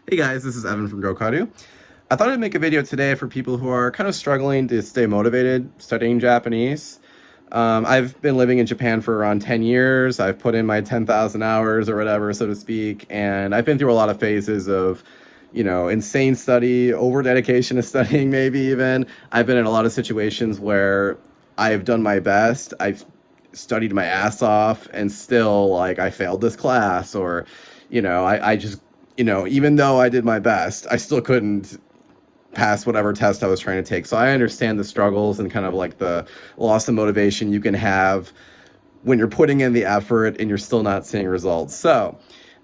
Hey guys, this is Evan from Gokadu. I thought I'd make a video today for people who are kind of struggling to stay motivated studying Japanese. I've been living in Japan for around 10 years. I've put in my 10,000 hours or whatever, so to speak, and I've been through a lot of phases of, insane study, over dedication to studying, maybe even. I've been in a lot of situations where I've done my best. I've studied my ass off and still like I failed this class or I just even though I did my best, I still couldn't pass whatever test I was trying to take. So I understand the struggles and kind of like the loss of motivation you can have when you're putting in the effort and you're still not seeing results. So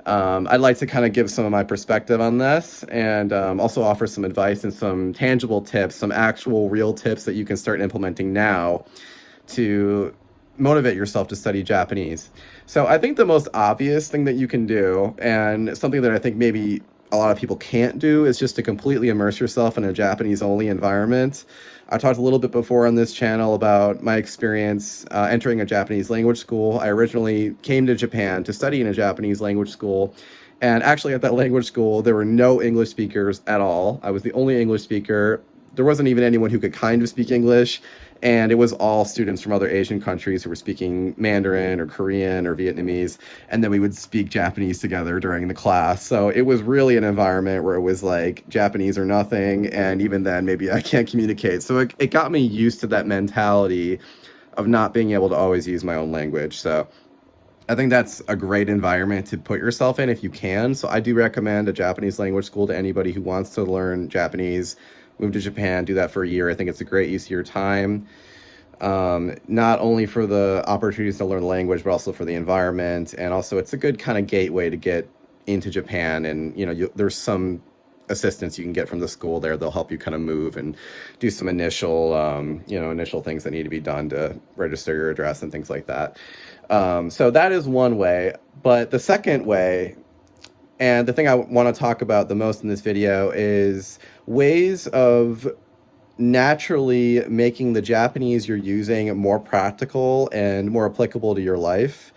I'd like to kind of give some of my perspective on this and also offer some advice and some tangible tips, some actual real tips that you can start implementing now to motivate yourself to study Japanese. So I think the most obvious thing that you can do, and something that I think maybe a lot of people can't do, is just to completely immerse yourself in a Japanese only environment. I talked a little bit before on this channel about my experience entering a Japanese language school. I originally came to Japan to study in a Japanese language school. And actually, at that language school, there were no English speakers at all. I was the only English speaker. There wasn't even anyone who could kind of speak English, and it was all students from other Asian countries who were speaking Mandarin or Korean or Vietnamese, and then we would speak Japanese together during the class. So it was really an environment where it was like Japanese or nothing, and even then maybe I can't communicate. So it got me used to that mentality of not being able to always use my own language. So I think that's a great environment to put yourself in if you can. So I do recommend a Japanese language school to anybody who wants to learn Japanese. Move to Japan, do that for a year. I think it's a great use of your time, not only for the opportunities to learn the language, but also for the environment. And also, it's a good kind of gateway to get into Japan. And, there's some assistance you can get from the school there. They'll help you kind of move and do some initial things that need to be done to register your address and things like that. So that is one way. But the second way, and the thing I want to talk about the most in this video, is ways of naturally making the Japanese you're using more practical and more applicable to your life.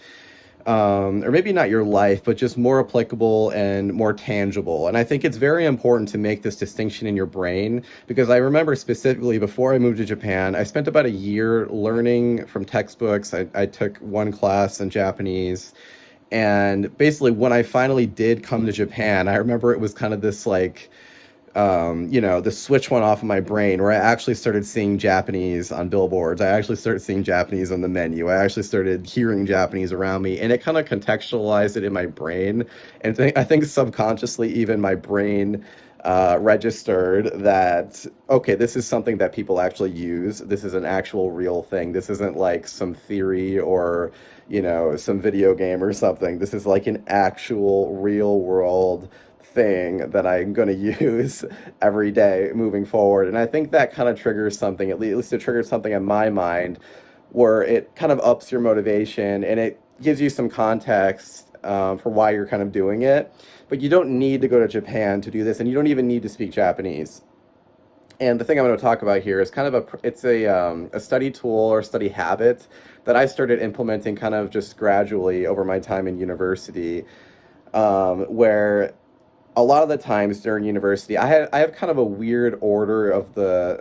Or maybe not your life, but just more applicable and more tangible. And I think it's very important to make this distinction in your brain, because I remember specifically before I moved to Japan, I spent about a year learning from textbooks. I took one class in Japanese. And basically, when I finally did come to Japan, I remember it was kind of this like, the switch went off in my brain where I actually started seeing Japanese on billboards. I actually started seeing Japanese on the menu. I actually started hearing Japanese around me, and it kind of contextualized it in my brain. And I think subconsciously, even my brain registered that, okay, this is something that people actually use. This is an actual real thing. This isn't like some theory or, some video game or something. This is like an actual real world thing that I'm going to use every day moving forward. And I think that kind of triggers something, at least it triggers something in my mind, where it kind of ups your motivation and it gives you some context for why you're kind of doing it. But you don't need to go to Japan to do this, and you don't even need to speak Japanese. And the thing I'm going to talk about here is kind of a study tool or study habit that I started implementing kind of just gradually over my time in university, where a lot of the times during university, I have kind of a weird order of the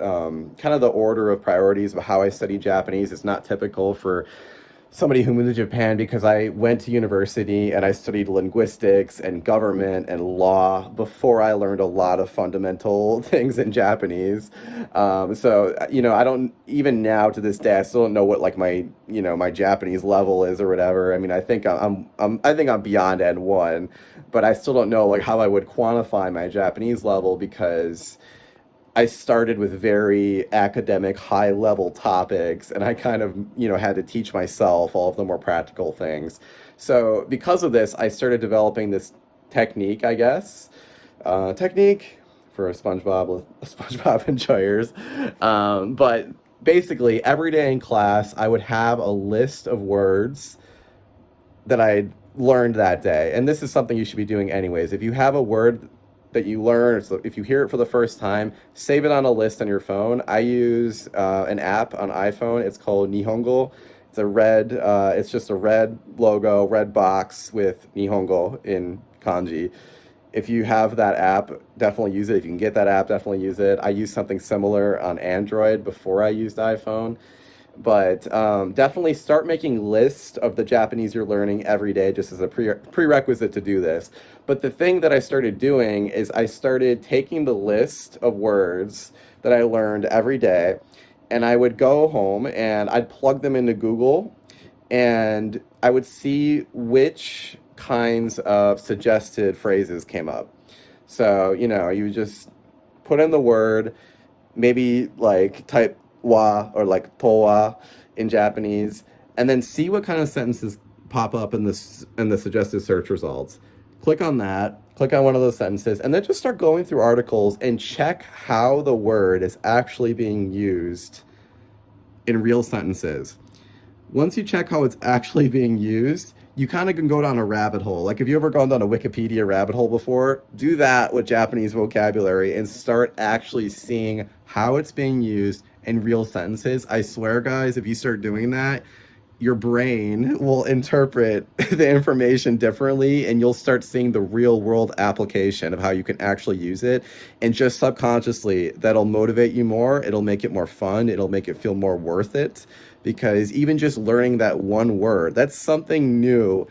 kind of the order of priorities of how I study Japanese. It's not typical for somebody who moved to Japan, because I went to university and I studied linguistics and government and law before I learned a lot of fundamental things in Japanese. I don't, even now to this day, I still don't know what like my Japanese level is or whatever. I mean, I think I'm beyond N1, but I still don't know like how I would quantify my Japanese level, because I started with very academic, high level topics, and I kind of, had to teach myself all of the more practical things. So, because of this, I started developing this technique, I guess. Technique for SpongeBob enjoyers. But basically, every day in class, I would have a list of words that I learned that day. And this is something you should be doing anyways. If you have a word that you learn, so if you hear it for the first time, save it on a list on your phone. I use an app on iPhone. It's called Nihongo. It's just a red logo, red box with Nihongo in kanji. if you have that app, definitely use it. If you can get that app, definitely use it. I used something similar on Android before I used iPhone. But definitely start making lists of the Japanese you're learning every day, just as a prerequisite to do this. But the thing that I started doing is I started taking the list of words that I learned every day, and I would go home and I'd plug them into Google, and I would see which kinds of suggested phrases came up. So, you just put in the word, maybe like type wa or like towa in Japanese, and then see what kind of sentences pop up in the suggested search results. Click on that, click on one of those sentences, and then just start going through articles and check how the word is actually being used in real sentences. Once you check how it's actually being used, you kind of can go down a rabbit hole. Like, if you ever gone down a Wikipedia rabbit hole before, do that with Japanese vocabulary and start actually seeing how it's being used in real sentences. I swear, guys, if you start doing that, your brain will interpret the information differently, and you'll start seeing the real world application of how you can actually use it. And just subconsciously, that'll motivate you more. It'll make it more fun. It'll make it feel more worth it, because even just learning that one word, that's something new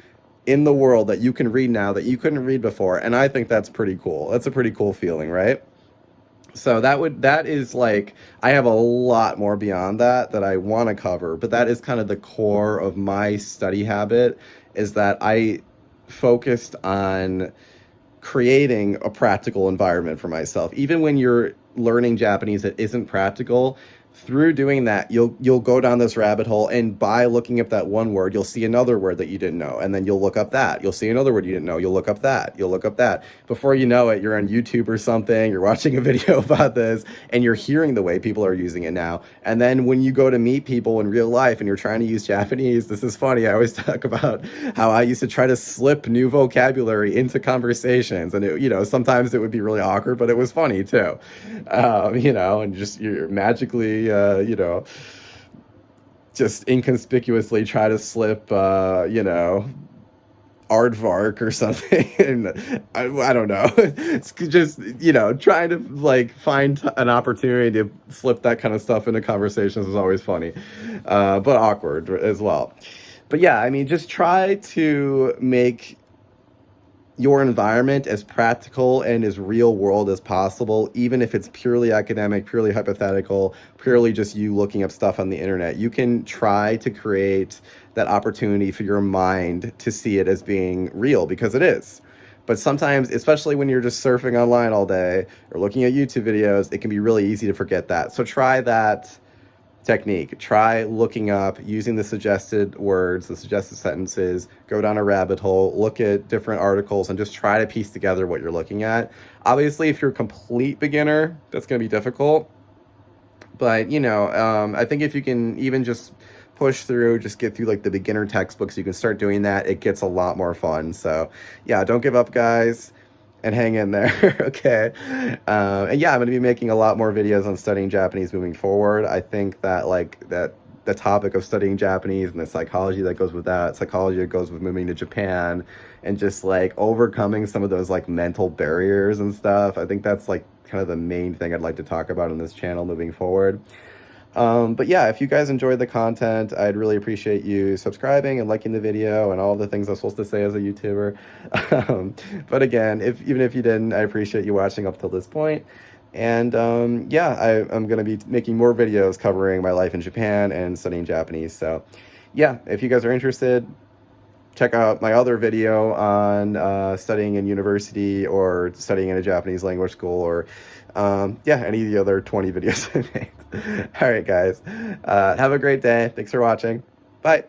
in the world that you can read now that you couldn't read before. And I think that's pretty cool. That's a pretty cool feeling, right? So that is like, I have a lot more beyond that I want to cover, but that is kind of the core of my study habit, is that I focused on creating a practical environment for myself. Even when you're learning Japanese that isn't practical, through doing that, you'll go down this rabbit hole, and by looking up that one word, you'll see another word that you didn't know, and then you'll look up that. You'll see another word you didn't know. You'll look up that. You'll look up that. Before you know it, you're on YouTube or something. You're watching a video about this, and you're hearing the way people are using it now. And then when you go to meet people in real life and you're trying to use Japanese, this is funny. I always talk about how I used to try to slip new vocabulary into conversations, and sometimes it would be really awkward, but it was funny too. And just you're magically, just inconspicuously try to slip, aardvark or something. And I don't know. It's just, trying to like find an opportunity to slip that kind of stuff into conversations is always funny, but awkward as well. But yeah, I mean, just try to make your environment as practical and as real world as possible, even if it's purely academic, purely hypothetical, purely just you looking up stuff on the internet. You can try to create that opportunity for your mind to see it as being real, because it is. But sometimes, especially when you're just surfing online all day or looking at YouTube videos, it can be really easy to forget that. So try that technique. Try looking up, using the suggested words, the suggested sentences, go down a rabbit hole, look at different articles, and just try to piece together what you're looking at. Obviously, if you're a complete beginner, that's going to be difficult. But, I think if you can even just push through, just get through like the beginner textbooks, you can start doing that. It gets a lot more fun. So yeah, don't give up, guys, and hang in there. Okay. And yeah, I'm going to be making a lot more videos on studying Japanese moving forward. I think that the topic of studying Japanese and the psychology that goes with that, psychology that goes with moving to Japan, and just like overcoming some of those like mental barriers and stuff. I think that's like kind of the main thing I'd like to talk about on this channel moving forward. But yeah, if you guys enjoyed the content, I'd really appreciate you subscribing and liking the video and all the things I'm supposed to say as a YouTuber. But again, even if you didn't, I appreciate you watching up till this point. And yeah, I'm going to be making more videos covering my life in Japan and studying Japanese. So yeah, if you guys are interested, check out my other video on studying in university or studying in a Japanese language school, or yeah, any of the other 20 videos I made. All right, guys, have a great day. Thanks for watching. Bye.